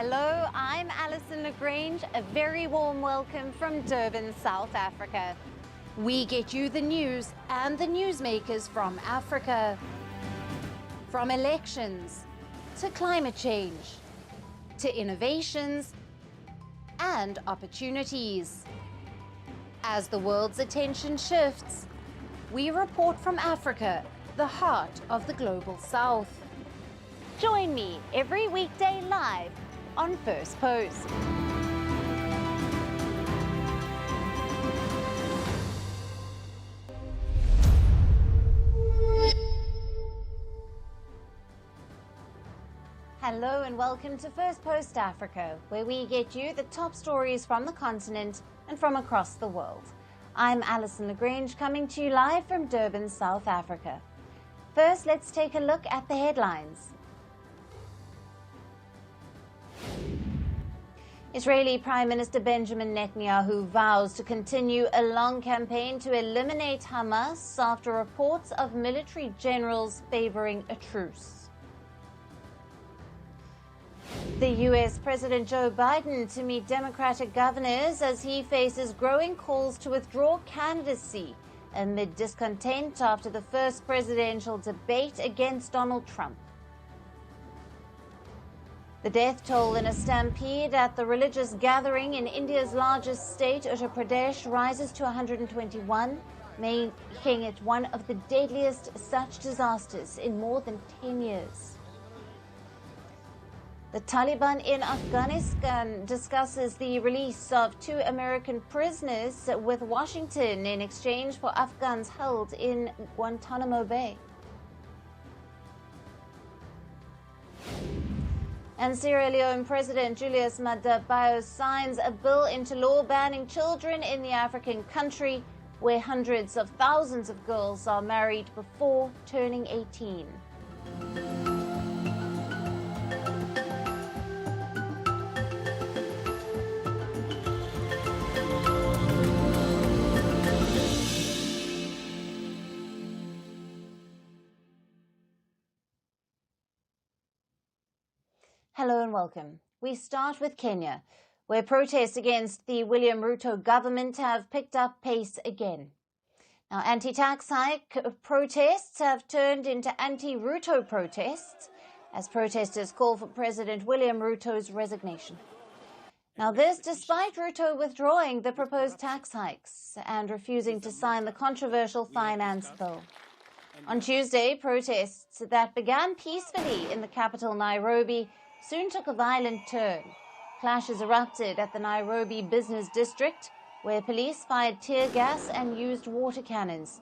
Hello, I'm Alyson Le Grange. A very warm welcome from Durban, South Africa. We get you the news and the newsmakers from Africa. From elections to climate change to innovations and opportunities. As the world's attention shifts, we report from Africa, the heart of the global South. Join me every weekday live on First Post. Hello and welcome to Firstpost Africa, where we get you the top stories from the continent and from across the world. I'm Alyson Le Grange, coming to you live from Durban, South Africa. First, let's take a look at the headlines. Israeli Prime Minister Benjamin Netanyahu vows to continue a long campaign to eliminate Hamas after reports of military generals favoring a truce. The U.S. President Joe Biden to meet Democratic governors as he faces growing calls to withdraw candidacy amid discontent after the first presidential debate against Donald Trump. The death toll in a stampede at the religious gathering in India's largest state, Uttar Pradesh, rises to 121, making it one of the deadliest such disasters in more than 10 years. The Taliban in Afghanistan discusses the release of 2 American prisoners with Washington in exchange for Afghans held in Guantanamo Bay. And Sierra Leone President Julius Maada Bio signs a bill into law banning children in the African country, where hundreds of thousands of girls are married before turning 18. Hello and welcome. We start with Kenya, where protests against the William Ruto government have picked up pace again. Now, anti-tax hike protests have turned into anti-Ruto protests as protesters call for President William Ruto's resignation. Now, this despite Ruto withdrawing the proposed tax hikes and refusing to sign the controversial finance bill. On Tuesday, protests that began peacefully in the capital, Nairobi, soon took a violent turn. Clashes erupted at the Nairobi business district, where police fired tear gas and used water cannons,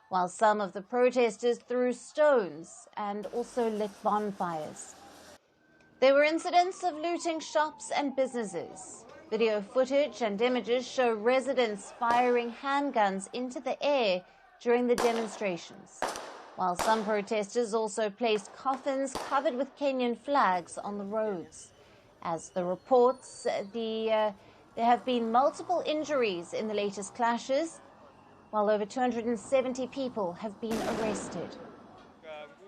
while some of the protesters threw stones and also lit bonfires. There were incidents of looting shops and businesses. Video footage and images show residents firing handguns into the air during the demonstrations, while some protesters also placed coffins covered with Kenyan flags on the roads. As the reports, there have been multiple injuries in the latest clashes, while over 270 people have been arrested.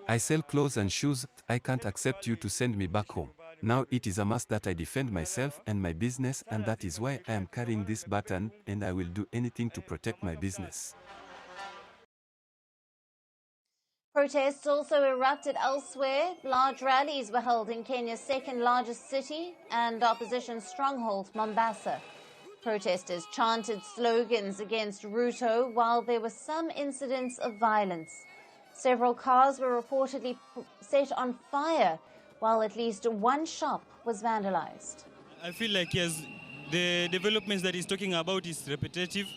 I sell clothes and shoes. I can't accept you to send me back home. Now it is a must that I defend myself and my business, and that is why I am carrying this baton, and I will do anything to protect my business. Protests also erupted elsewhere. Large rallies were held in Kenya's second largest city and opposition stronghold, Mombasa. Protesters chanted slogans against Ruto, while there were some incidents of violence. Several cars were reportedly set on fire, while at least one shop was vandalized. I feel like the developments that he's talking about is repetitive,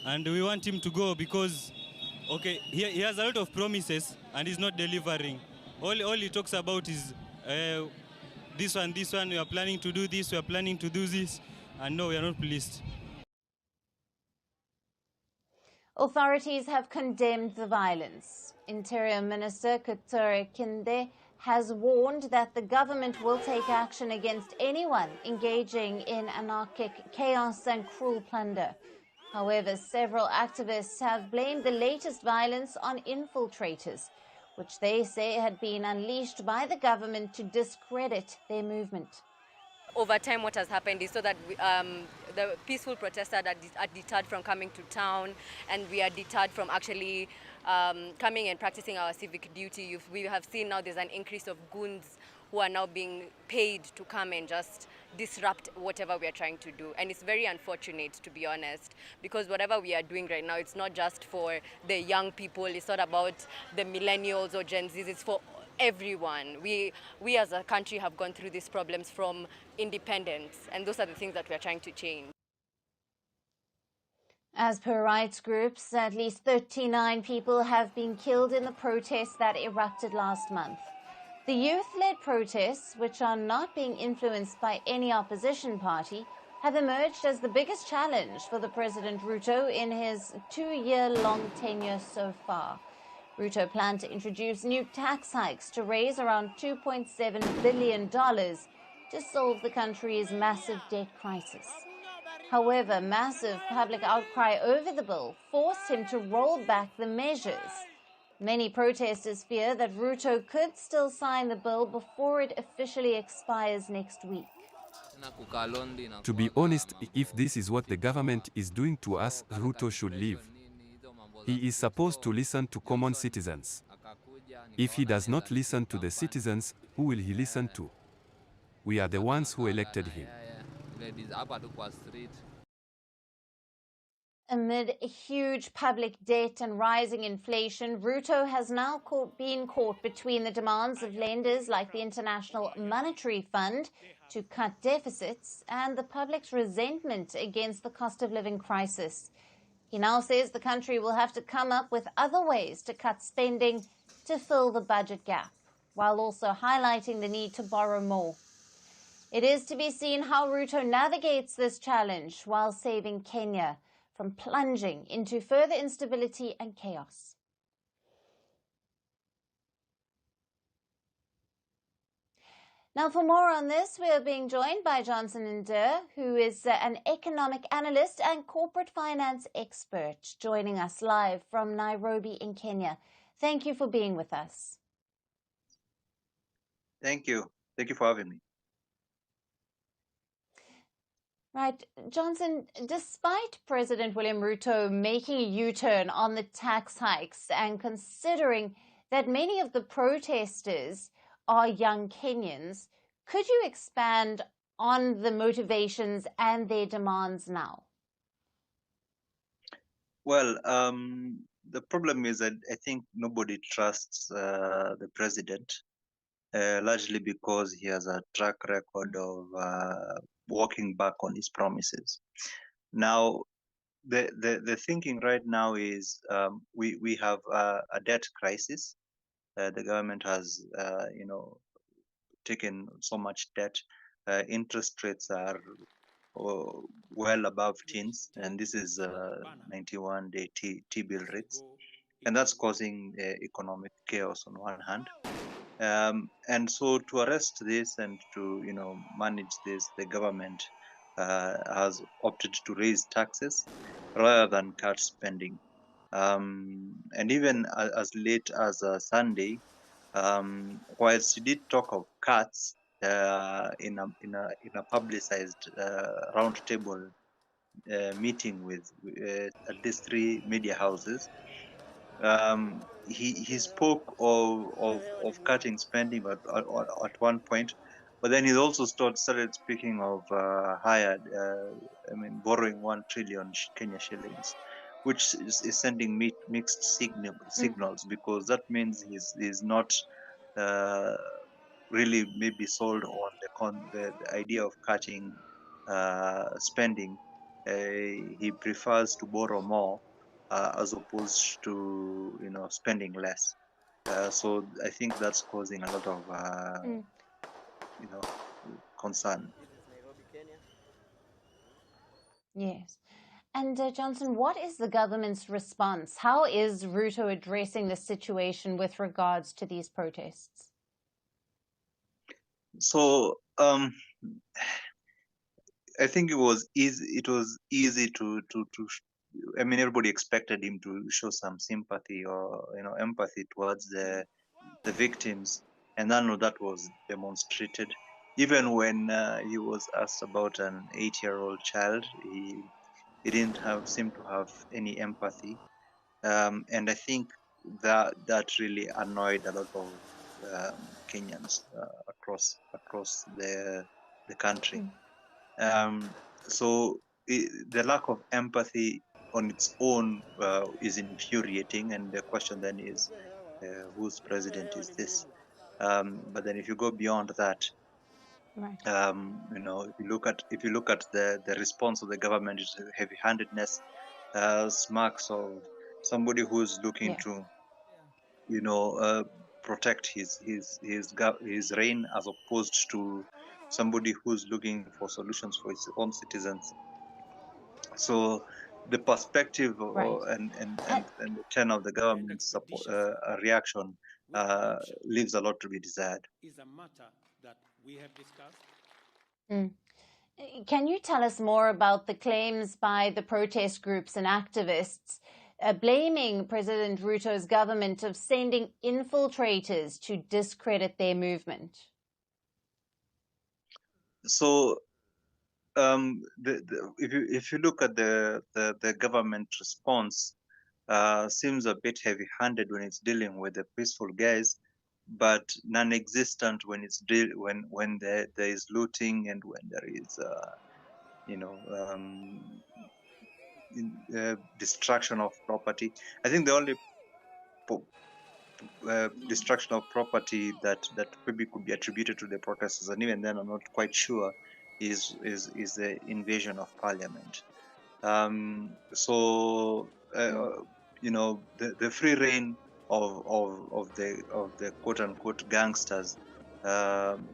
and we want him to go because okay, he has a lot of promises and he's not delivering. All he talks about is this one, we are planning to do this, we are planning to do this, and no, we are not pleased. Authorities have condemned the violence. Interior Minister Kithure Kindiki has warned that the government will take action against anyone engaging in anarchic chaos and cruel plunder. However, several activists have blamed the latest violence on infiltrators, which they say had been unleashed by the government to discredit their movement. over time what has happened is so that the peaceful protesters are deterred from coming to town, and we are deterred from actually coming and practicing our civic duty. We have seen now there's an increase of goons who are now being paid to come and just disrupt whatever we are trying to do. And it's very unfortunate, to be honest, because whatever we are doing right now, it's not just for the young people, it's not about the millennials or Gen Zs, it's for everyone. We as a country have gone through these problems from independence, and those are the things that we are trying to change. As per rights groups, at least 39 people have been killed in the protests that erupted last month. The youth-led protests, which are not being influenced by any opposition party, have emerged as the biggest challenge for the President Ruto in his 2-year-long tenure so far. Ruto planned to introduce new tax hikes to raise around $2.7 billion to solve the country's massive debt crisis. However, massive public outcry over the bill forced him to roll back the measures. Many protesters fear that Ruto could still sign the bill before it officially expires next week. To be honest, if this is what the government is doing to us, Ruto should leave. He is supposed to listen to common citizens. If he does not listen to the citizens, who will he listen to? We are the ones who elected him. Amid huge public debt and rising inflation, Ruto has now been caught between the demands of lenders like the International Monetary Fund to cut deficits and the public's resentment against the cost of living crisis. He now says the country will have to come up with other ways to cut spending to fill the budget gap, while also highlighting the need to borrow more. It is to be seen how Ruto navigates this challenge while saving Kenya from plunging into further instability and chaos. Now, for more on this, we are being joined by Andur, who is an economic analyst and corporate finance expert, joining us live from Nairobi in Kenya. Thank you for being with us. Thank you. Thank you for having me. Right. Johnson, despite President William Ruto making a U-turn on the tax hikes and considering that many of the protesters are young Kenyans, could you expand on the motivations and their demands now? Well, the problem is that I think nobody trusts the president, largely because he has a track record of walking back on his promises. Now, the thinking right now is we have a debt crisis. The government has, taken so much debt. Interest rates are well above teens, and this is 91-day T-bill rates, and that's causing economic chaos on one hand. And so to arrest this and to manage this, the government has opted to raise taxes rather than cut spending. And even as late as Sunday, whilst he did talk of cuts in a publicized roundtable meeting with at least 3 media houses, he spoke of cutting spending at one point, but then he also started speaking of borrowing 1 trillion Kenya shillings, which is sending mixed signals, because that means he's not really maybe sold on the idea of cutting spending. He prefers to borrow more as opposed to spending less. So I think that's causing a lot of concern. Yes. And Johnson, what is the government's response? How is Ruto addressing the situation with regards to these protests? So I think it was easy to everybody expected him to show some sympathy or empathy towards the victims, and none of that was demonstrated. even when he was asked about an 8-year-old child, he didn't seem to have any empathy, and I think that really annoyed a lot of Kenyans across the country. So the lack of empathy on its own is infuriating, and the question then is, whose president is this? But then if you go beyond that, Right. if you look at the response of the government, is heavy-handedness, marks of somebody who's looking Yeah. to protect his reign, as opposed to somebody who's looking for solutions for his own citizens. So the perspective Right. and the tenor of the government's reaction leaves a lot to be desired. Is a matter that we have discussed. Can you tell us more about the claims by the protest groups and activists blaming President Ruto's government of sending infiltrators to discredit their movement? So if you look at the government response, seems a bit heavy-handed when it's dealing with the peaceful guys, but non-existent when it's when there is looting and when there is destruction of property. I think the only destruction of property that maybe could be attributed to the protesters, and even then I'm not quite sure, is the invasion of parliament. So the free reign of the quote unquote gangsters, and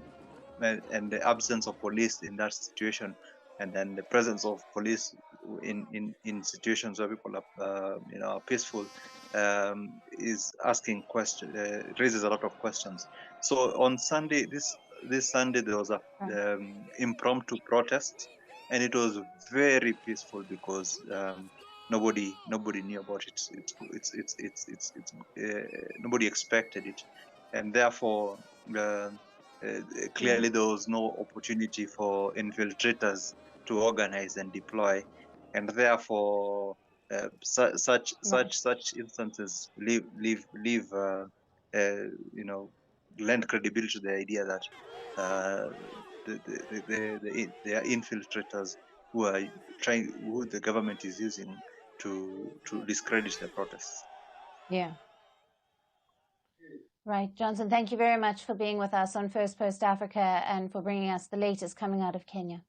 the absence of police in that situation, and then the presence of police in situations where people are peaceful, is asking raises a lot of questions. So on Sunday, this Sunday, there was a impromptu protest, and it was very peaceful because nobody knew about it. Nobody expected it, and therefore clearly there was no opportunity for infiltrators to organize and deploy, and therefore such instances lend credibility to the idea that they are infiltrators who the government is using to discredit the protests. Yeah. Right, Johnson, thank you very much for being with us on Firstpost Africa and for bringing us the latest coming out of Kenya.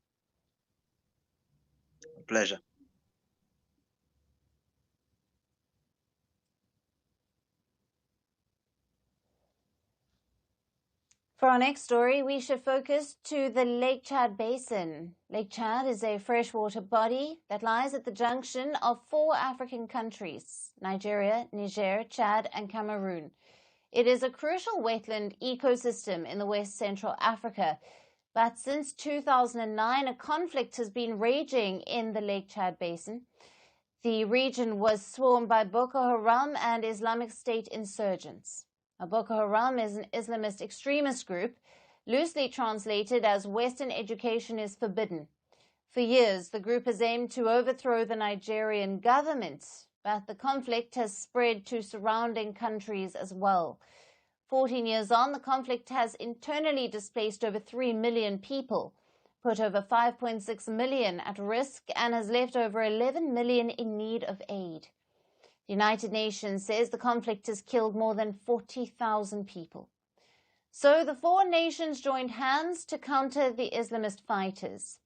A pleasure. For our next story, we should focus to the Lake Chad Basin. Lake Chad is a freshwater body that lies at the junction of 4 African countries: Nigeria, Niger, Chad, and Cameroon. It is a crucial wetland ecosystem in the West Central Africa, but since 2009, a conflict has been raging in the Lake Chad Basin. The region was swarmed by Boko Haram and Islamic State insurgents. Now, Boko Haram is an Islamist extremist group, loosely translated as Western education is forbidden. For years, the group has aimed to overthrow the Nigerian government, but the conflict has spread to surrounding countries as well. 14 years on, the conflict has internally displaced over 3 million people, put over 5.6 million at risk, and has left over 11 million in need of aid. The United Nations says the conflict has killed more than 40,000 people. So the 4 nations joined hands to counter the Islamist fighters.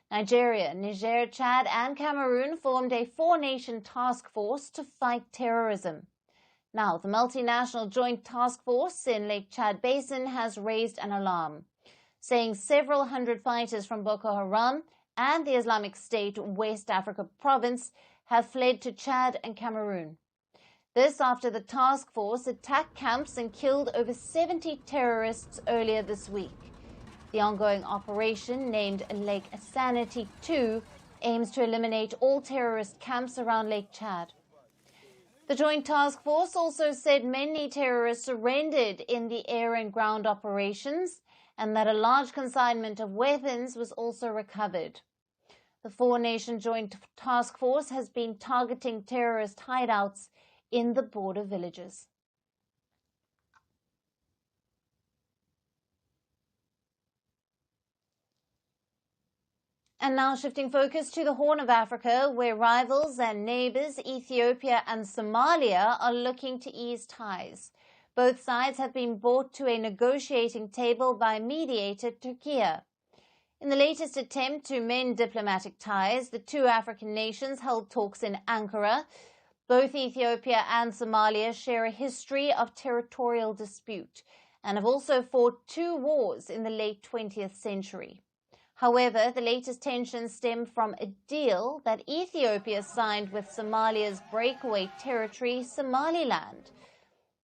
Nigeria, Niger, Chad, and Cameroon formed a 4-nation task force to fight terrorism. Now, the multinational joint task force in Lake Chad Basin has raised an alarm, saying several hundred fighters from Boko Haram and the Islamic State West Africa province have fled to Chad and Cameroon. This after the task force attacked camps and killed over 70 terrorists earlier this week. The ongoing operation, named Lake Sanity 2, aims to eliminate all terrorist camps around Lake Chad. The Joint Task Force also said many terrorists surrendered in the air and ground operations and that a large consignment of weapons was also recovered. The four-nation joint task force has been targeting terrorist hideouts in the border villages. And now shifting focus to the Horn of Africa, where rivals and neighbors Ethiopia and Somalia are looking to ease ties. Both sides have been brought to a negotiating table by mediator Turkey. In the latest attempt to mend diplomatic ties, the two African nations held talks in Ankara. Both Ethiopia and Somalia share a history of territorial dispute and have also fought two wars in the late 20th century. However, the latest tensions stem from a deal that Ethiopia signed with Somalia's breakaway territory, Somaliland.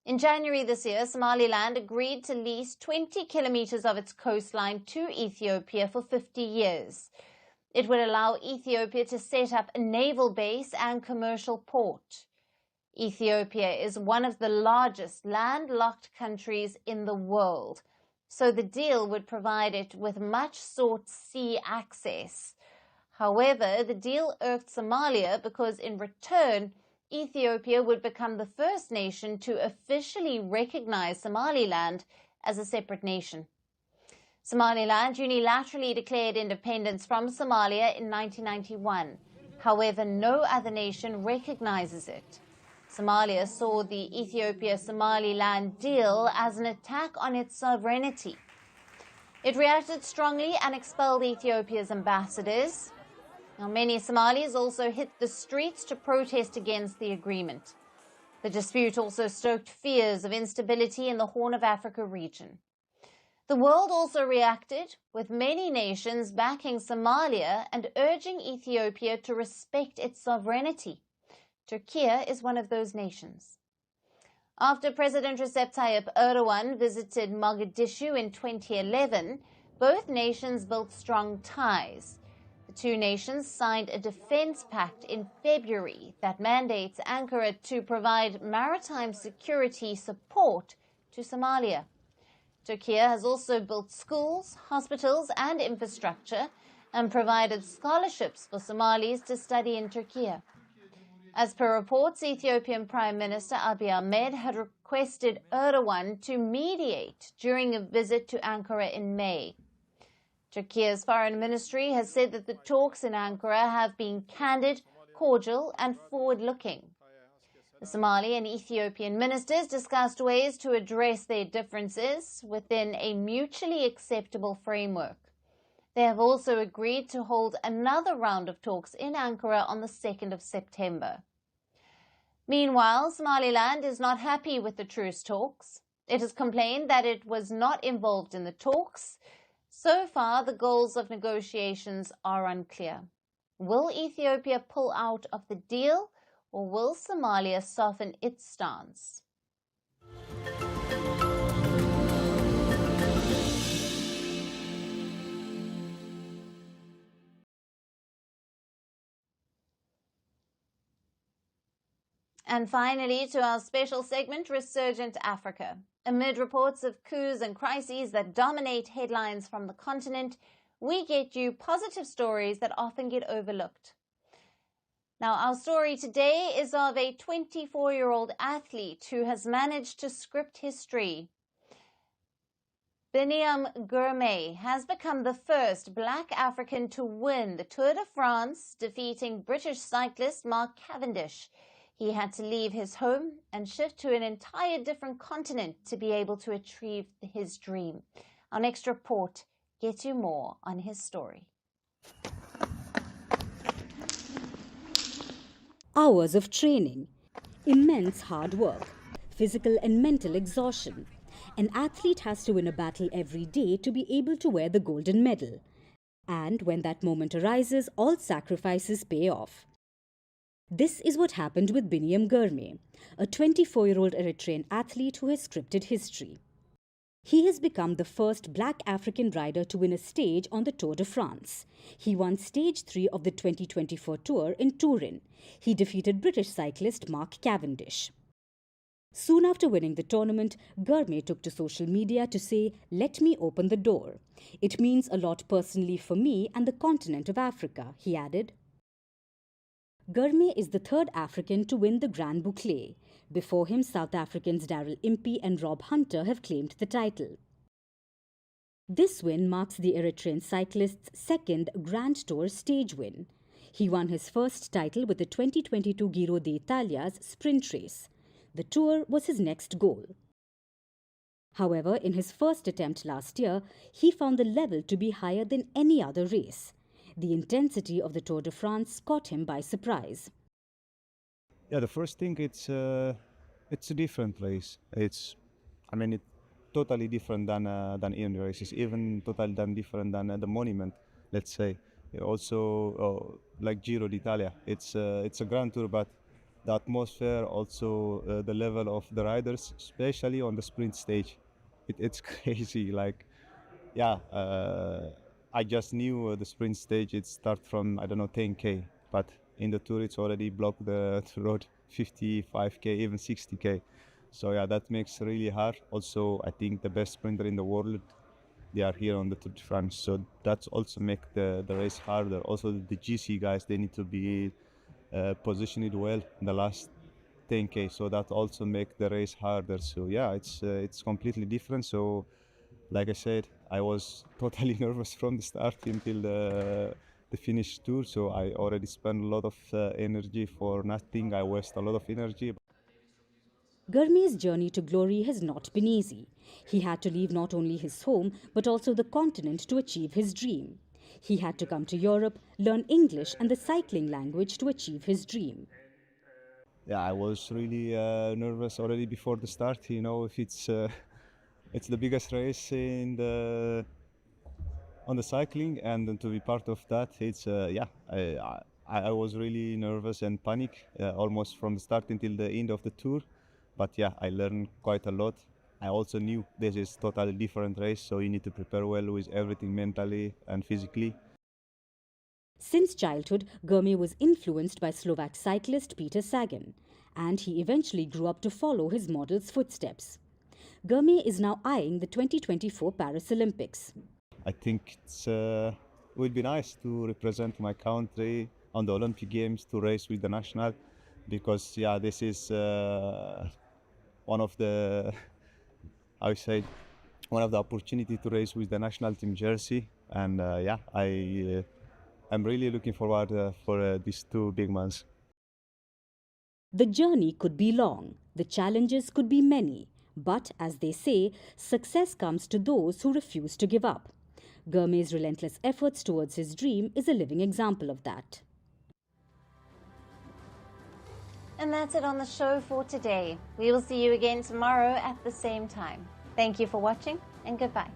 In January this year, Somaliland agreed to lease 20 kilometers of its coastline to Ethiopia for 50 years. It would allow Ethiopia to set up a naval base and commercial port. Ethiopia is one of the largest landlocked countries in the world, so the deal would provide it with much-sought sea access. However, the deal irked Somalia because in return, Ethiopia would become the first nation to officially recognize Somaliland as a separate nation. Somaliland unilaterally declared independence from Somalia in 1991. However, no other nation recognizes it. Somalia saw the Ethiopia-Somaliland deal as an attack on its sovereignty. It reacted strongly and expelled Ethiopia's ambassadors. Now, many Somalis also hit the streets to protest against the agreement. The dispute also stoked fears of instability in the Horn of Africa region. The world also reacted, with many nations backing Somalia and urging Ethiopia to respect its sovereignty. Turkey is one of those nations. After President Recep Tayyip Erdogan visited Mogadishu in 2011, both nations built strong ties. The two nations signed a defense pact in February that mandates Ankara to provide maritime security support to Somalia. Turkey has also built schools, hospitals, and infrastructure and provided scholarships for Somalis to study in Turkey. As per reports, Ethiopian Prime Minister Abiy Ahmed had requested Erdogan to mediate during a visit to Ankara in May. Turkey's foreign ministry has said that the talks in Ankara have been candid, cordial, and forward-looking. The Somali and Ethiopian ministers discussed ways to address their differences within a mutually acceptable framework. They have also agreed to hold another round of talks in Ankara on the 2nd of September. Meanwhile, Somaliland is not happy with the truce talks. It has complained that it was not involved in the talks. So far, the goals of negotiations are unclear. Will Ethiopia pull out of the deal, or will Somalia soften its stance? And finally, to our special segment, Resurgence Africa. Amid reports of coups and crises that dominate headlines from the continent, we get you positive stories that often get overlooked. Now, our story today is of a 24-year-old athlete who has managed to script history. William Ruto has become the first Black African to win the Tour de France, defeating British cyclist Mark Cavendish. He had to leave his home and shift to an entire different continent to be able to achieve his dream. Our next report gets you more on his story. Hours of training, immense hard work, physical and mental exhaustion. An athlete has to win a battle every day to be able to wear the golden medal. And when that moment arises, all sacrifices pay off. This is what happened with William Ruto, a 24-year-old Eritrean athlete who has scripted history. He has become the first Black African rider to win a stage on the Tour de France. He won Stage 3 of the 2024 Tour in Turin. He defeated British cyclist Mark Cavendish. Soon after winning the tournament, Gurme took to social media to say, "Let me open the door. It means a lot personally for me and the continent of Africa," he added. Gurme is the third African to win the Grand Boucle. Before him, South Africans Daryl Impey and Rob Hunter have claimed the title. This win marks the Eritrean cyclist's second Grand Tour stage win. He won his first title with the 2022 Giro d'Italia's sprint race. The Tour was his next goal. However, in his first attempt last year, he found the level to be higher than any other race. The intensity of the Tour de France caught him by surprise. Yeah, the first thing, it's a different race. It's totally different than Ian races, even totally different than the Monument, let's say. Also, like Giro d'Italia, it's a Grand Tour, but the atmosphere, also the level of the riders, especially on the sprint stage, it's crazy. Like, yeah, I just knew the sprint stage. It starts from, I don't know, 10k, but in the Tour it's already blocked the road 55k, even 60k. So yeah, that makes really hard. Also, I think the best sprinter in the world, they are here on the Tour de France, so that's also make the race harder. Also, the GC guys, they need to be positioned well in the last 10k, so that also make the race harder. So yeah, it's completely different. So like I said, I was totally nervous from the start until the finish tour. So I already spent a lot of energy for nothing. I waste a lot of energy. Gurme's journey to glory has not been easy. He had to leave not only his home, but also the continent to achieve his dream. He had to come to Europe, learn English and the cycling language to achieve his dream. Yeah, I was really nervous already before the start. You know, if it's the biggest race on the cycling, and then to be part of that, it's yeah. I was really nervous and panic almost from the start until the end of the tour. But yeah, I learned quite a lot. I also knew this is totally different race, so you need to prepare well with everything mentally and physically. Since childhood, Gurme was influenced by Slovak cyclist Peter Sagan, and he eventually grew up to follow his model's footsteps. Gurme is now eyeing the 2024 Paris Olympics. I think it would be nice to represent my country on the Olympic Games, to race with the national, because yeah, this is one of the, I would say, one of the opportunity to race with the national team jersey, and yeah, I'm really looking forward for these two big months. The journey could be long, the challenges could be many, but as they say, success comes to those who refuse to give up. Gurme's relentless efforts towards his dream is a living example of that. And that's it on the show for today. We will see you again tomorrow at the same time. Thank you for watching and goodbye.